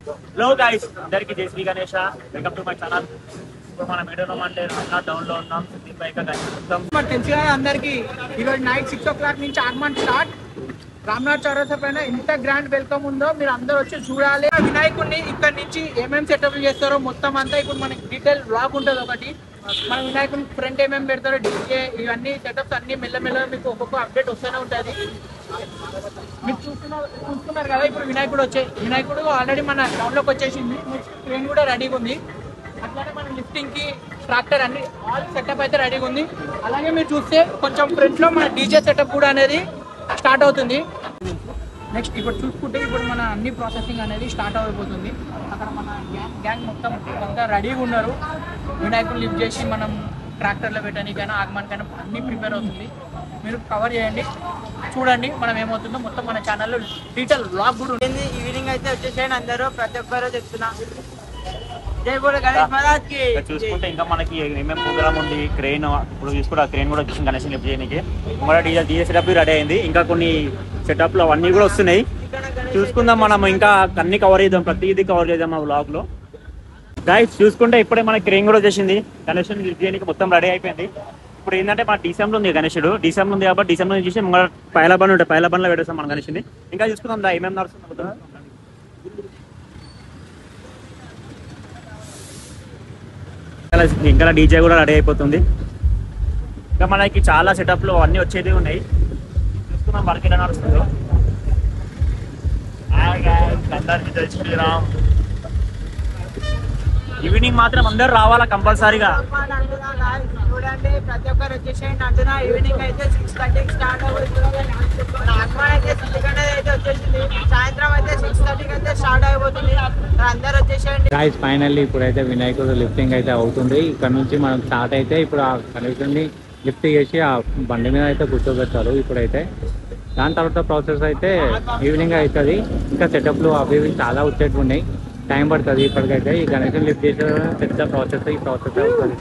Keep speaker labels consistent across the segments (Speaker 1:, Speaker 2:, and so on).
Speaker 1: Hello guys, అందరికి జై Shri Ganesha. Welcome to my channel. ఇప్పుడు మనం వీడియోలో అంటే డౌన్ లో ఉన్నాం.
Speaker 2: తెలుసు అందరికి ఈరోజు నైట్ 6 o'clock నుంచి ఆగమన్ స్టార్ట్. రామ్నాథ్ చౌరస్తా పైన ఎంత గ్రాండ్ వెల్కమ్ ఉందో మీరు అందరూ వచ్చి చూడాలి. వినాయకుడిని ఇక్కడ నుంచి ఏమేమి సెటప్ చేస్తారో మొత్తం అంతా ఇప్పుడు మనకి డీటెయిల్ బ్లాగ్ ఉంటుంది. ఒకటి మన వినాయకుని ఫ్రంట్ ఏమేమి పెడతారో డీజే ఇవన్నీ సెటప్స్ అన్ని మెల్లమెల్ల మీకు ఒక్కొక్క అప్డేట్ వస్తూనే ఉంటుంది. మీరు చూస్తున్నారు కదా, ఇప్పుడు వినాయకుడు ఆల్రెడీ మన గ్రౌండ్లోకి వచ్చేసింది. ట్రైన్ కూడా రెడీగా ఉంది. అట్లానే మన లిఫ్టింగ్ కి ట్రాక్టర్ అన్ని ఆల్ సెటప్ అయితే రెడీగా ఉంది. అలాగే మీరు చూస్తే కొంచెం ఫ్రంట్ లో మన డీజే సెటప్ కూడా అనేది స్టార్ట్ అవుతుంది. నెక్స్ట్ ఇప్పుడు చూసుకుంటే ఇప్పుడు మన అన్ని ప్రాసెసింగ్ అనేది స్టార్ట్ అయిపోతుంది. అక్కడ మన గ్యాంగ్ మొత్తం అంతా రెడీగా ఉన్నారు. వినాయకుడు లిఫ్ట్ చేసి మనం ట్రాక్టర్లో పెట్టడానికైనా ఆగమనికైనా అన్ని ప్రిపేర్ అవుతుంది. మీరు కవర్ చేయండి, చూడండి మనం ఏమవుతుందో మొత్తం మన ఛానల్లో డీటెయిల్ వ్లాగ్ కూడా ఉంటుంది.
Speaker 3: ఈవినింగ్ అయితే వచ్చేసేయండి అందరూ, ప్రతి ఒక్కరు చెప్తున్నా. జై బోలో గణేష్ మహారాజ్ కి.
Speaker 1: చూసుకుంటే ఇంకా మనకి ఏమేమి ప్రోగ్రామ్ ఉంది, క్రెయిన్ ఇప్పుడు చూసుకుంటే ఆ క్రెయిన్ కూడా వచ్చేసి గణేష్ లిఫ్ట్ చేయడానికి ఇంకా డీజే సెటప్ రెడీ అయింది. ఇంకా కొన్ని సెటప్లు అవన్నీ కూడా వస్తున్నాయి. చూసుకుందాం, మనం ఇంకా అన్ని కవర్ చేద్దాం, ప్రతిదీ కవర్ చేద్దాం ఆ వ్లాగ్ లో. గైస్ చూసుకుంటే ఇప్పుడే మన క్రెయిన్ కూడా వచ్చేసింది. గణేష్ లిఫ్ట్ చేయడానికి మొత్తం రెడీ అయిపోయింది. ఇప్పుడు ఏంటంటే మన డీసెంలో ఉంది గణేశుడు, డీసెంలో ఉంది కాబట్టి డీసెంలో చూసి మన పైల బండ్లు ఉంటాయి, పైల బండ్లో పెట్టేస్తాం మన గణేషుని. ఇంకా చూసుకుందాం దా ఏమేమి నడుస్తుంది. ఇంకా డీజే కూడా రెడీ అయిపోతుంది. ఇంకా మనకి చాలా సెటప్లు అన్నీ వచ్చేది ఉన్నాయి. చూసుకుందాం వర్క్ ఎలా నడుస్తుందో. శ్రీరామ్ ఈవినింగ్ మాత్రం అందరు రావాలా కంపల్సరీగా.
Speaker 3: చూడండి ప్రతి ఒక్కరు వచ్చేసేయండి అంటున్నా. ఈవినింగ్ అయితే 6:30కి స్టార్ట్ అవుతుంది. ఆగమన్ అయితే 6 అయితే వచ్చేసింది. సాయంత్రం అయితే 6:30కి అయితే స్టార్ట్ అయిపోతుంది. అందరు వచ్చేసేయండి.
Speaker 4: గాయ్స్ ఫైనల్లీ ఇప్పుడైతే వినాయకుడు లిఫ్టింగ్ అయితే అవుతుంది. ఇక్కడ నుంచి మనం స్టార్ట్ అయితే ఇప్పుడు ఆ గణేశుడిని లిఫ్ట్ చేసి ఆ బండి మీద అయితే కూర్చోబెడతారు ఇప్పుడైతే. దాని తర్వాత ప్రాసెస్ అయితే ఈవినింగ్ అవుతుంది. ఇంకా సెటప్లు అవి ఇవి చాలా వచ్చేట్టు ఉన్నాయి, టైం పడుతుంది. ఇప్పటికైతే ఈ గణేశుని లిఫ్ట్ చేసే పెద్ద ప్రాసెస్ ఈ ప్రాసెస్ అవుతుంది.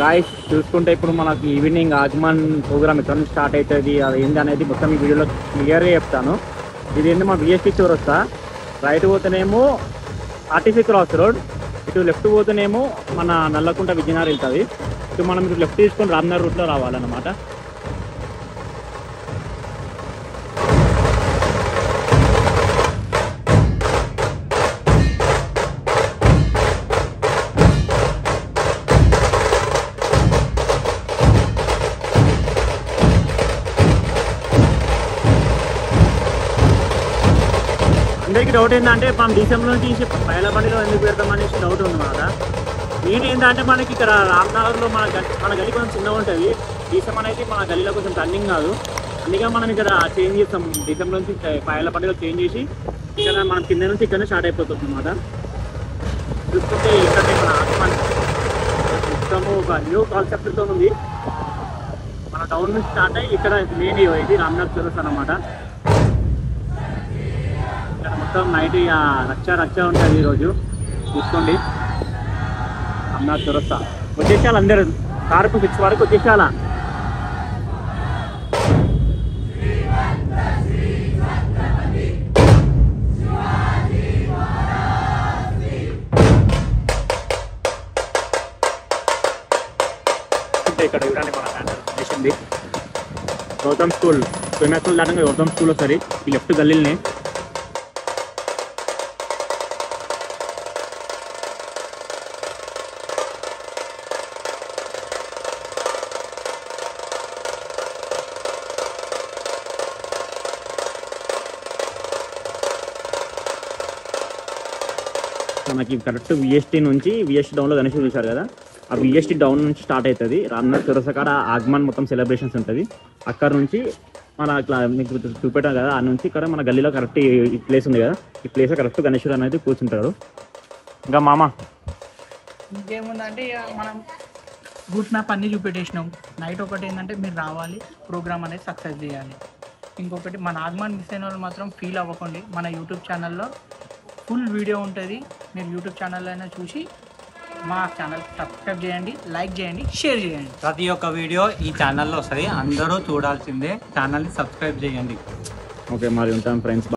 Speaker 1: గాయస్ చూసుకుంటే ఇప్పుడు మనకి ఈవినింగ్ ఆగమన్ ప్రోగ్రామ్ ఎక్కడ నుంచి స్టార్ట్ అవుతుంది, అది ఏంది అనేది మొత్తం ఈ వీడియోలో క్లియర్గా చెప్తాను. ఇది ఏంటి మా బిఎస్టీ చౌరస్తా, రైట్ పోతేనేమో ఆర్టీసీ క్రాస్ రోడ్, ఇటు లెఫ్ట్ పోతేనేమో మన నల్లకుంట విజయనగర్ వెళ్తుంది. ఇటు మనం ఇటు లెఫ్ట్ తీసుకొని రామ్నగర్ రూట్లో రావాలన్నమాట. అందరికీ డౌట్ ఏంటంటే మనం డిసెంబర్ తీసి బయలబండిలో ఎందుకు పెడతామనేసి డౌట్ ఉంది మాట. మెయిన్ ఏంటంటే మనకి ఇక్కడ రామ్నగర్లో మన గల్లీ కొంచెం చిన్నగా ఉంటుంది. డిసెంబర్ అయితే మన గల్లీలో కొంచెం టర్నింగ్ కాదు, అందుకే మనం ఇక్కడ చేంజ్ చేస్తాం. డిసెంబర్ నుంచి బయలబండిలో చేంజ్ చేసి ఇక్కడ మనం కింద నుంచి ఇక్కడనే స్టార్ట్ అయిపోతుంది అన్నమాట. చూసుకుంటే ఇక్కడ మన ఆగమన్ మొత్తము ఒక న్యూ కాన్సెప్ట్తో ఉంది. మన టౌన్ నుంచి స్టార్ట్ అయ్యి ఇక్కడ మెయిన్ ఇది రామ్నగర్ చౌరస్తా అన్నమాట. మొత్తం నైట్ రచ్చ ఉంటుంది ఈరోజు. చూసుకోండి రామ్నగర్ చౌరస్తా వచ్చేసాలి, అందరూ కార్పు 6 వరకు వచ్చేసాలా. ఇక్కడ చూడండి మన చేసింది గౌతమ్ స్కూల్, స్విమ్మింగ్ స్కూల్ దాటంగా గౌతమ్ స్కూల్ వస్తుంది. ఈ లెఫ్ట్ గల్లీని మనకి కరెక్ట్ విఎస్టీ నుంచి విఎస్టీ డౌన్లో గణేష్ చూశారు కదా, ఆ విఎస్టీ డౌన్ నుంచి స్టార్ట్ అవుతుంది. రామ్నగర్ చౌరస్తా కాడ ఆగమన్ మొత్తం సెలబ్రేషన్స్ ఉంటుంది. అక్కడ నుంచి మన ఇట్లా మీకు చూపెట్టాం కదా, ఆ నుంచి ఇక్కడ మన గల్లీలో కరెక్ట్ ఈ ప్లేస్ ఉంది కదా, ఈ ప్లేస్లో కరెక్ట్ గణేశుడు అనేది కూర్చుంటారు. ఇంకా మామ
Speaker 2: ఇంకేముందంటే ఇక మనం రూట్ మ్యాప్ అన్నీ చూపెట్టేసినాం. నైట్ ఒకటి ఏంటంటే మీరు రావాలి, ప్రోగ్రామ్ అనేది సక్సెస్ చేయాలి. ఇంకొకటి మన ఆగమన్ మిస్ అయిన వాళ్ళు మాత్రం ఫీల్ అవ్వకండి, మన యూట్యూబ్ ఛానల్లో ఫుల్ వీడియో ఉంటుంది. మీరు యూట్యూబ్ ఛానల్ అయినా చూసి మా ఛానల్ సబ్స్క్రైబ్ చేయండి, లైక్ చేయండి, షేర్ చేయండి.
Speaker 4: ప్రతి ఒక్క వీడియో ఈ ఛానల్లో వస్తుంది, అందరూ చూడాల్సిందే. ఛానల్ని సబ్స్క్రైబ్ చేయండి.
Speaker 1: ఓకే మరి ఉంటాం ఫ్రెండ్స్.